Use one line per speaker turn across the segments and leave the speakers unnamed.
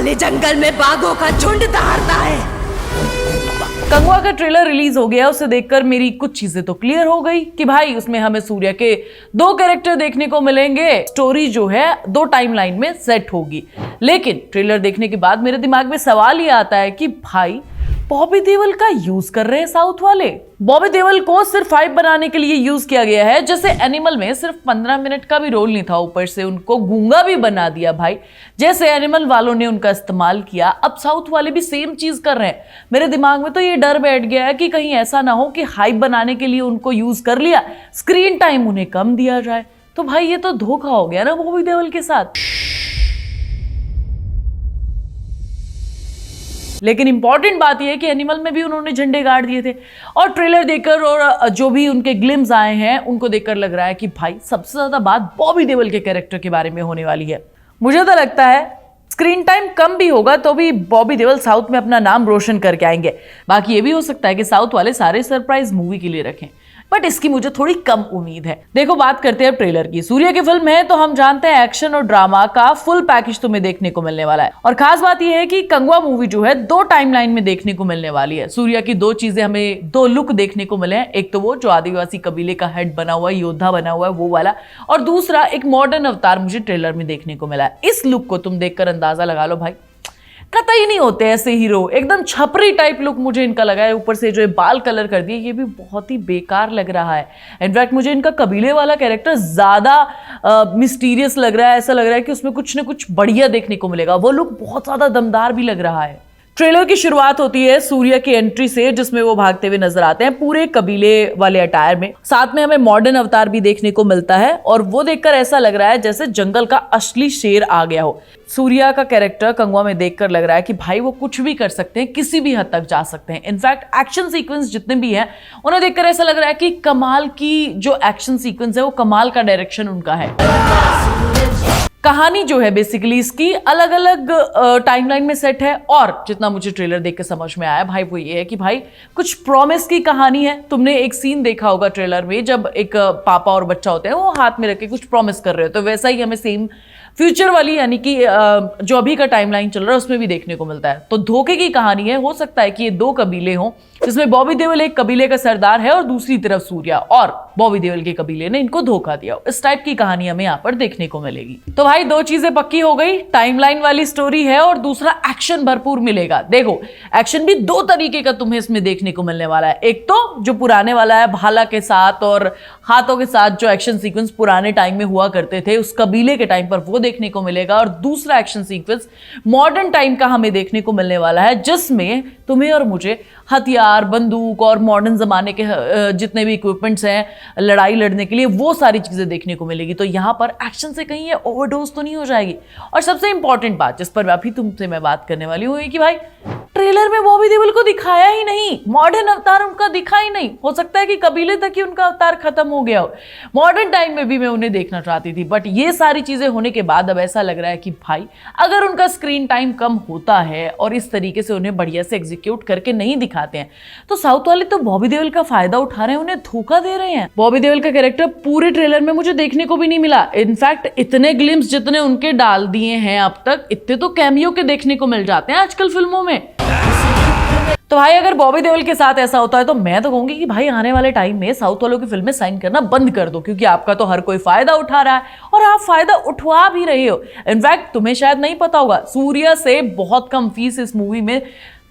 खाली जंगल में बाघों का झुंड दहाड़ता है।
कंगवा का ट्रेलर रिलीज हो गया, उसे देखकर मेरी कुछ चीजें तो क्लियर हो गई कि भाई उसमें हमें सूर्या के 2 कैरेक्टर देखने को मिलेंगे। स्टोरी जो है 2 टाइमलाइन में सेट होगी। लेकिन ट्रेलर देखने के बाद मेरे दिमाग में सवाल ये आता है कि भाई बॉबी देओल का यूज कर रहे हैं साउथ वाले। बॉबी देओल को सिर्फ 5 बनाने के लिए यूज किया गया है, जैसे एनिमल में सिर्फ 15 मिनट का भी रोल नहीं था, ऊपर से उनको गूंगा भी बना दिया भाई। जैसे एनिमल वालों ने उनका इस्तेमाल किया, अब साउथ वाले भी सेम चीज कर रहे हैं। मेरे दिमाग में तो ये डर बैठ गया है कि कहीं ऐसा ना हो कि हाइप बनाने के लिए उनको यूज कर लिया, स्क्रीन टाइम उन्हें कम दिया जाए। तो भाई ये तो धोखा हो गया ना बॉबी देओल के साथ। लेकिन इंपॉर्टेंट बात यह है कि एनिमल में भी उन्होंने झंडे गाड़ दिए थे, और ट्रेलर देखकर और जो भी उनके ग्लिम्स आए हैं उनको देखकर लग रहा है कि भाई सबसे ज्यादा बात बॉबी देओल के कैरेक्टर के बारे में होने वाली है। मुझे तो लगता है स्क्रीन टाइम कम भी होगा तो भी बॉबी देओल साउथ में अपना नाम रोशन करके आएंगे। बाकी ये भी हो सकता है कि साउथ वाले सारे सरप्राइज मूवी के लिए रखें, बट इसकी मुझे थोड़ी कम उम्मीद है। देखो बात करते हैं ट्रेलर की। सूर्या की फिल्म है तो हम जानते हैं एक्शन और ड्रामा का फुल पैकेज तुम्हें देखने को मिलने वाला है। और खास बात यह है कि कंगवा मूवी जो है 2 टाइमलाइन में देखने को मिलने वाली है। सूर्या की 2 चीजें हमें 2 लुक देखने को मिले हैं, एक तो वो जो आदिवासी कबीले का हेड बना हुआ है, योद्धा बना हुआ है वो वाला, और दूसरा एक मॉडर्न अवतार मुझे ट्रेलर में देखने को मिला है। इस लुक को तुम देखकर अंदाजा लगा लो भाई, कतई नहीं होते ऐसे हीरो, एकदम छपरी टाइप लुक मुझे इनका लगा है। ऊपर से जो है बाल कलर कर दिए, ये भी बहुत ही बेकार लग रहा है। इनफैक्ट मुझे इनका कबीले वाला कैरेक्टर ज्यादा मिस्टीरियस लग रहा है। ऐसा लग रहा है कि उसमें कुछ ना कुछ बढ़िया देखने को मिलेगा। वो लुक बहुत ज्यादा दमदार भी लग रहा है। ट्रेलर की शुरुआत होती है सूर्या की एंट्री से, जिसमें वो भागते हुए नजर आते हैं पूरे कबीले वाले अटायर में। साथ में हमें मॉडर्न अवतार भी देखने को मिलता है, और वो देखकर ऐसा लग रहा है जैसे जंगल का असली शेर आ गया हो। सूर्या का कैरेक्टर कंगवा में देखकर लग रहा है कि भाई वो कुछ भी कर सकते हैं, किसी भी हद तक जा सकते हैं। इनफैक्ट एक्शन सीक्वेंस जितने भी हैं उन्हें देखकर ऐसा लग रहा है कि कमाल की जो एक्शन सीक्वेंस है वो कमाल का डायरेक्शन उनका है। कहानी जो है बेसिकली इसकी अलग अलग टाइमलाइन में सेट है, और जितना मुझे ट्रेलर देख के समझ में आया भाई वो ये है कि भाई कुछ प्रॉमिस की कहानी है। तुमने एक सीन देखा होगा ट्रेलर में, जब एक पापा और बच्चा होते हैं वो हाथ में रख के कुछ प्रॉमिस कर रहे हो, तो वैसा ही हमें सेम फ्यूचर वाली यानी कि जो अभी का टाइमलाइन चल रहा है उसमें भी देखने को मिलता है। तो धोखे की कहानी है। हो सकता है कि ये 2 कबीले हों, जिसमें बॉबी देओल एक कबीले का सरदार है और दूसरी तरफ सूर्या, और बॉबी देओल के कबीले ने इनको धोखा दिया। इस टाइप की कहानी हमें यहाँ पर देखने को मिलेगी। तो भाई 2 चीजें पक्की हो गई, टाइमलाइन वाली स्टोरी है और दूसरा एक्शन भरपूर मिलेगा। देखो एक्शन भी 2 तरीके का तुम्हें इसमें देखने को मिलने वाला है। एक तो जो पुराने वाला है, भाला के साथ और हाथों के साथ जो एक्शन सीक्वेंस पुराने टाइम में हुआ करते थे उस कबीले के टाइम पर, वो देखने को मिलेगा। और दूसरा एक्शन सीक्वेंस मॉडर्न टाइम का हमें देखने को मिलने वाला है, जिसमें तुम्हें और मुझे हथियार, बंदूक और मॉडर्न जमाने के जितने भी इक्विपमेंट्स हैं लड़ाई लड़ने के लिए, वो सारी चीजें देखने को मिलेगी। तो यहाँ पर एक्शन से कहीं ओवरडोज तो नहीं हो जाएगी। और सबसे इंपॉर्टेंट बात जिस पर अभी तुमसे मैं बात करने वाली हूँ कि भाई ट्रेलर में बॉबी देओल को दिखाया ही नहीं, मॉडर्न अवतार उनका दिखा ही नहीं। हो सकता है कि कबीले तक ही उनका अवतार खत्म हो गया हो। मॉडर्न टाइम में भी मैं उन्हें देखना चाहती थी, बट ये सारी चीजें होने के बाद अब ऐसा लग रहा है कि भाई अगर उनका स्क्रीन टाइम कम होता है और इस तरीके से उन्हें बढ़िया से एग्जीक्यूट करके नहीं दिखाते हैं, तो साउथ वाले तो बॉबी देओल का फायदा उठा रहे हैं, उन्हें धोखा दे रहे हैं। बॉबी देओल का कैरेक्टर पूरे ट्रेलर में मुझे देखने को भी नहीं मिला। इनफैक्ट इतने ग्लिम्स जितने उनके डाल दिए हैं अब तक, इतने तो कैमियो के देखने को मिल जाते हैं आजकल फिल्मों में। तो भाई अगर बॉबी देओल के साथ ऐसा होता है तो मैं तो कहूंगी कि भाई आने वाले टाइम में साउथ वालों की फिल्में साइन करना बंद कर दो, क्योंकि आपका तो हर कोई फायदा उठा रहा है और आप फायदा उठवा भी रहे हो। इनफैक्ट तुम्हें शायद नहीं पता होगा, सूर्या से बहुत कम फीस इस मूवी में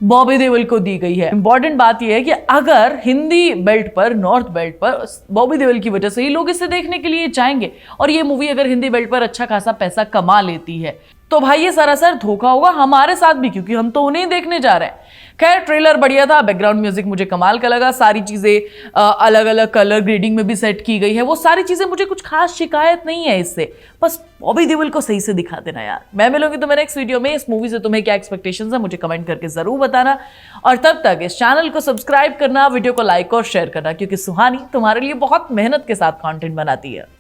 बॉबी देओल को दी गई है। इंपॉर्टेंट बात यह है कि अगर हिंदी बेल्ट पर, नॉर्थ बेल्ट पर बॉबी देओल की वजह से ही लोग इसे देखने के लिए जाएंगे, और ये मूवी अगर हिंदी बेल्ट पर अच्छा खासा पैसा कमा लेती है तो भाई ये सरासर धोखा होगा हमारे साथ भी, क्योंकि हम तो उन्हें ही देखने जा रहे हैं। खैर ट्रेलर बढ़िया था, बैकग्राउंड म्यूजिक मुझे कमाल का लगा, सारी चीजें अलग अलग कलर ग्रेडिंग में भी सेट की गई है, वो सारी चीजें मुझे कुछ खास शिकायत नहीं है इससे। बस बॉबी देओल को सही से दिखा देना यार। मैं मिलूंगी तुम्हें नेक्स्ट वीडियो में। इस मूवी से तुम्हें क्या एक्सपेक्टेशंस है मुझे कमेंट करके जरूर बताना, और तब तक इस चैनल को सब्सक्राइब करना, वीडियो को लाइक और शेयर करना, क्योंकि सुहानी तुम्हारे लिए बहुत मेहनत के साथ कंटेंट बनाती है।